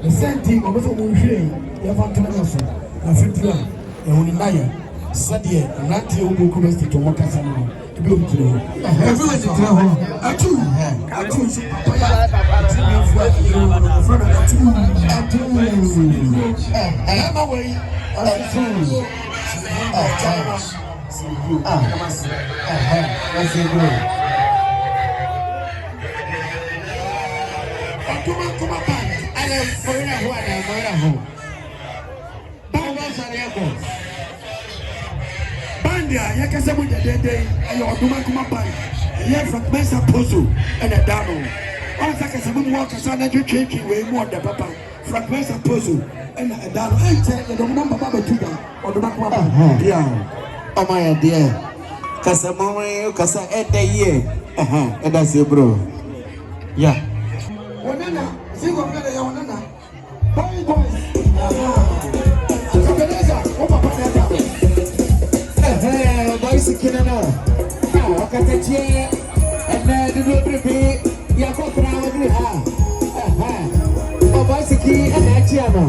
The same thing, I'm also going to say, you have to know so. I feel glad. And when you die, Sadia, and not the old community to walk as I know. To be able to know. Everyone is home. I do. I do. Bandia, you can say with the day, and your woman come up by. You from Mesa Pozo and a Dano. Once I can say, walk as I let you change way more than Papa. From Mesa Pozo and a Dano. I tell you, don't remember Baba Tuga or the Macua. Yeah. Oh, my dear. Casamore, Casa at the year. And that's it, bro. Yeah. Wanana, see what Wanana. Boy, boys. Siki na wakati and the baby ya kwa prawo ha Oboy Siki and Achiano